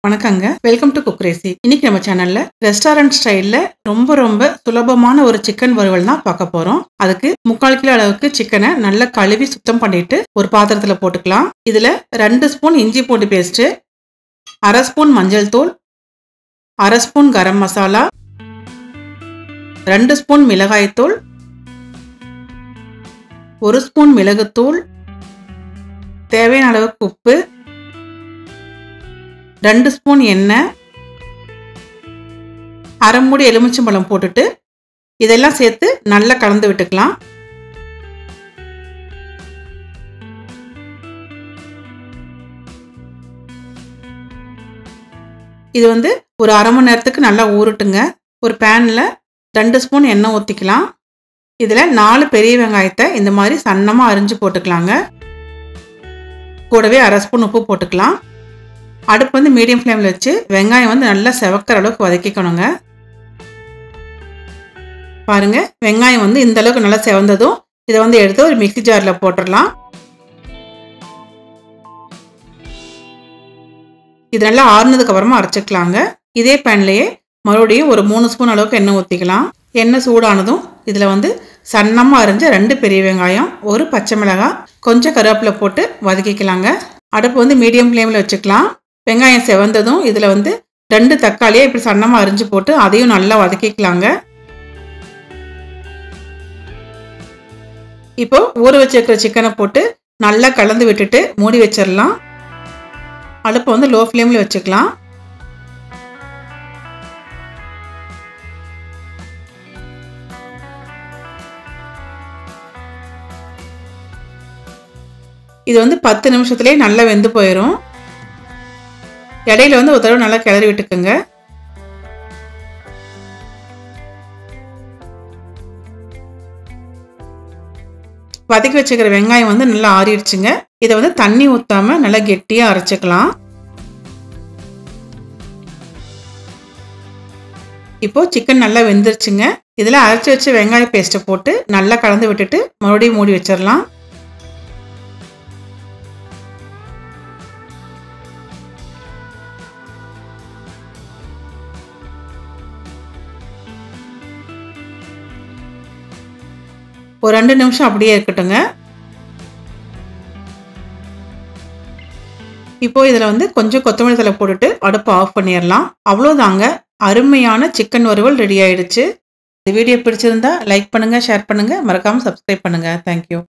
வணக்கங்க. Welcome to cook ரேசி. இன்னைக்கு நம்ம சேனல்ல ரெஸ்டாரண்ட் ஸ்டைல்ல ரொம்ப சுலபமான ஒரு சிக்கன் வறுவல் தான் பார்க்க போறோம். அதுக்கு 3/4 கிலோ அளவுக்கு சிக்கனை நல்லா கழுவி சுத்தம் பண்ணிட்டு ஒரு பாத்திரத்துல போட்டுக்கலாம். இதுல 2 ஸ்பூன் இஞ்சி பூண்டு பேஸ்ட், 1/2 ஸ்பூன் மஞ்சள் தூள், 1/2 ஸ்பூன் கரம் மசாலா, 2 ஸ்பூன் மிளகாய் தூள், 1 ஸ்பூன் மிளகுத்தூள், தேவையான அளவுக்கு உப்பு, 2 ஸ்பூன் எண்ணெய், அரை மூடி எலுமிச்சம்பழம் போட்டுட்டு இதெல்லாம் சேர்த்து நல்லா கலந்து விட்டுக்கலாம். இது ஒரு அரை மணி நேரத்துக்கு நல்லா ஊறட்டுங்க. ஒரு பேனில் 2 ஸ்பூன் எண்ணெய் ஊற்றிக்கலாம். இதில் 4 பெரிய வெங்காயத்தை இந்த மாதிரி சன்னமாக அரிஞ்சு போட்டுக்கலாங்க. கூடவே 1/2 ஸ்பூன் உப்பு போட்டுக்கலாம். அடுப்பு மீடியம் ஃப்ளேமில் வச்சு வெங்காயம் நல்லா செவக்கிற அளவுக்கு வதக்கிக்கணுங்க. பாருங்க, வெங்காயம் இந்த அளவுக்கு நல்லா செவந்ததும் இதை எடுத்து ஒரு மிக்ஸி ஜாரில் போட்டுடலாம். இது நல்லா ஆறுனதுக்கு அப்புறமா அரைச்சிக்கலாங்க. இதே பேன்லேயே மறுபடியும் ஒரு 3 ஸ்பூன் அளவுக்கு எண்ணெய் ஊற்றிக்கலாம். எண்ணெய் சூடானதும் இதில் சன்னமாக அரிஞ்ச 2 பெரிய வெங்காயம், 1 பச்சை மிளகாய், கொஞ்சம் கருவேப்பிலை போட்டு வதக்கிக்கலாங்க. அடுப்பு மீடியம் ஃப்ளேமில் வச்சுக்கலாம். வெங்காயம் செவந்ததும் இதில் 2 தக்காளியை இப்படி சன்னமாக அரிஞ்சு போட்டு அதையும் நல்லா வதக்கிக்கலாங்க. இப்போ ஊற வச்சிருக்கிற சிக்கனை போட்டு நல்லா கலந்து விட்டுட்டு மூடி வச்சிடலாம். அடுப்பை லோ ஃப்ளேமில் வச்சுக்கலாம். இது 10 நிமிஷத்துலேயே நல்லா வெந்து போயிடும். இடையில ஒரு தடவை நல்லா கிளறி விட்டுக்குங்க. வதக்கி வச்சுக்கிற வெங்காயம் நல்லா ஆறிடுச்சுங்க. இதை தண்ணி ஊற்றாம நல்லா கெட்டியாக அரைச்சிக்கலாம். இப்போ சிக்கன் நல்லா வெந்துருச்சுங்க. இதில் அரைச்சி வச்சு வெங்காய பேஸ்ட்டை போட்டு நல்லா கலந்து விட்டுட்டு மறுபடியும் மூடி வச்சிடலாம். ஒரு 2 நிமிஷம் அப்படியே இருக்கட்டுங்க. இப்போ இதில் கொஞ்சம் கொத்தமல்லி தழை போட்டுட்டு அடுப்பை ஆஃப் பண்ணிடலாம். அவ்வளோதாங்க, அருமையான சிக்கன் வறுவல் ரெடி ஆயிடுச்சு. இந்த வீடியோ பிடிச்சிருந்தா லைக் பண்ணுங்க, ஷேர் பண்ணுங்க, மறக்காம சப்ஸ்கிரைப் பண்ணுங்க. தேங்க்யூ.